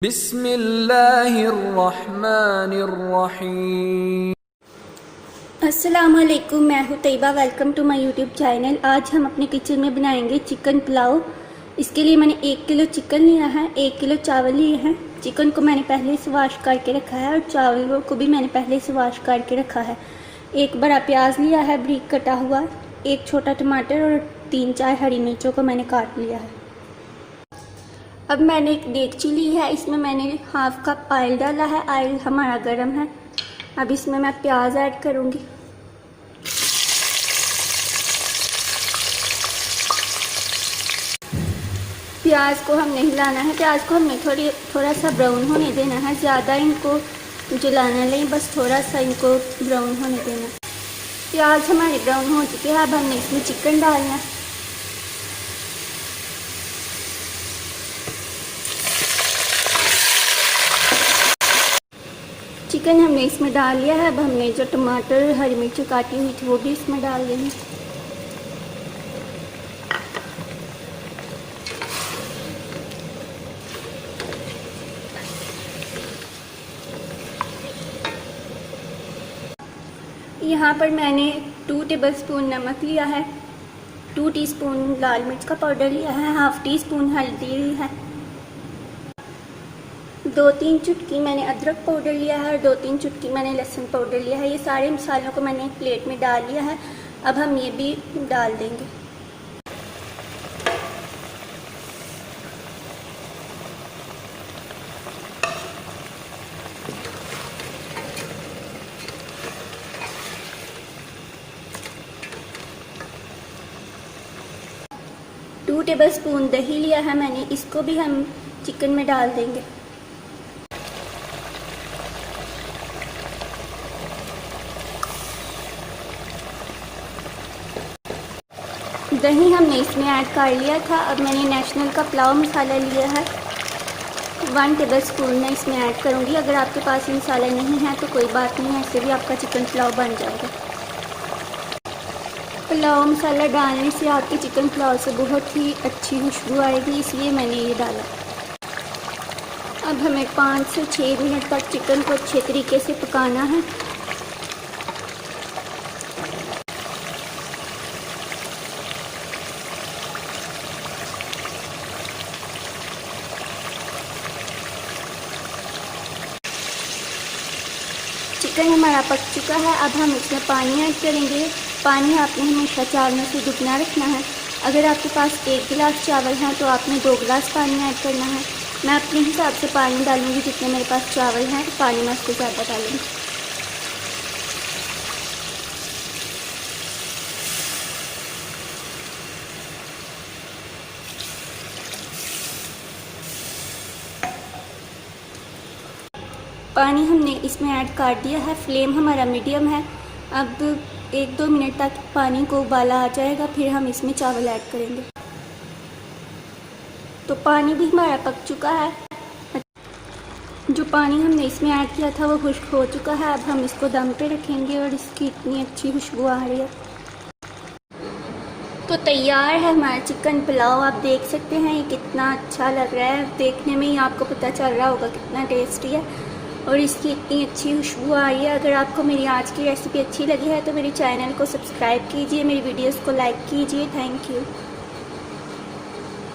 बिस्मिल्लाहिर्रहमानिर्रहीम। अस्सलामुअलैकुम, मैं हूँ Tayyaba. Welcome to my YouTube channel. आज हम अपने किचन में बनाएंगे चिकन पुलाव। इसके लिए मैंने 1 किलो चिकन लिया है, 1 किलो चावल लिए हैं। चिकन को मैंने पहले से वॉश करके रखा है और चावल को भी मैंने पहले से वॉश करके रखा है। एक बड़ा प्याज लिया है बारीक कटा हुआ, एक छोटा टमाटर और 3-4 हरी मिर्चों को मैंने काट लिया है। अब मैंने एक देगची ली है, इसमें मैंने हाफ कप ऑयल डाला है। ऑयल हमारा गर्म है। अब इसमें मैं प्याज ऐड करूँगी। प्याज को हमने हिलाना है। प्याज को हमने थोड़ा सा ब्राउन होने देना है। ज़्यादा इनको जलाना नहीं, बस थोड़ा सा इनको ब्राउन होने देना। प्याज हमारे ब्राउन हो चुके हैं। अब हमने इसमें चिकन डालना है। चिकन हमने इसमें डाल लिया है। अब हमने जो टमाटर हरी मिर्ची काटी हुई थी वो भी इसमें डाल देंगे। यहाँ पर मैंने 2 टेबलस्पून नमक लिया है, 2 टीस्पून लाल मिर्च का पाउडर लिया है, हाफ टी स्पून हल्दी ली है, 2-3 चुटकी मैंने अदरक पाउडर लिया है और 2-3 चुटकी मैंने लहसुन पाउडर लिया है। ये सारे मसालों को मैंने एक प्लेट में डाल लिया है। अब हम ये भी डाल देंगे। टू टेबलस्पून दही लिया है मैंने, इसको भी हम चिकन में डाल देंगे। दही हमने इसमें ऐड कर लिया था। अब मैंने नेशनल का पुलाव मसाला लिया है, 1 टेबलस्पून मैं इसमें ऐड करूँगी। अगर आपके पास मसाला नहीं है तो कोई बात नहीं है, ऐसे भी आपका चिकन पुलाव बन जाएगा। पुलाव मसाला डालने से आपके चिकन पुलाव से बहुत ही अच्छी खुशबू आएगी, इसलिए मैंने ये डाला। अब हमें 5 से 6 मिनट तक चिकन को अच्छे तरीके से पकाना है। चिकन हमारा पक चुका है। अब हम इसमें पानी ऐड करेंगे। पानी आपने हमेशा चावलों से दुगना रखना है। अगर आपके पास 1 गिलास चावल हैं तो आपने 2 गिलास पानी ऐड करना है। मैं अपने हिसाब से पानी डालूँगी, जितने मेरे पास चावल हैं तो पानी मैं उससे ज़्यादा डालूँगी। पानी हमने इसमें ऐड कर दिया है। फ्लेम हमारा मीडियम है। अब 1-2 मिनट तक पानी को उबाला आ जाएगा, फिर हम इसमें चावल ऐड करेंगे। तो पानी भी हमारा पक चुका है। जो पानी हमने इसमें ऐड किया था वो खुश्क हो चुका है। अब हम इसको दम पे रखेंगे और इसकी इतनी अच्छी खुशबू आ रही है। तो तैयार है हमारा चिकन पुलाव। आप देख सकते हैं ये कितना अच्छा लग रहा है। देखने में ही आपको पता चल रहा होगा कितना टेस्टी है और इसकी इतनी अच्छी खुशबू आ रही है। अगर आपको मेरी आज की रेसिपी अच्छी लगी है तो मेरे चैनल को सब्सक्राइब कीजिए, मेरी वीडियोस को लाइक कीजिए। Thank you.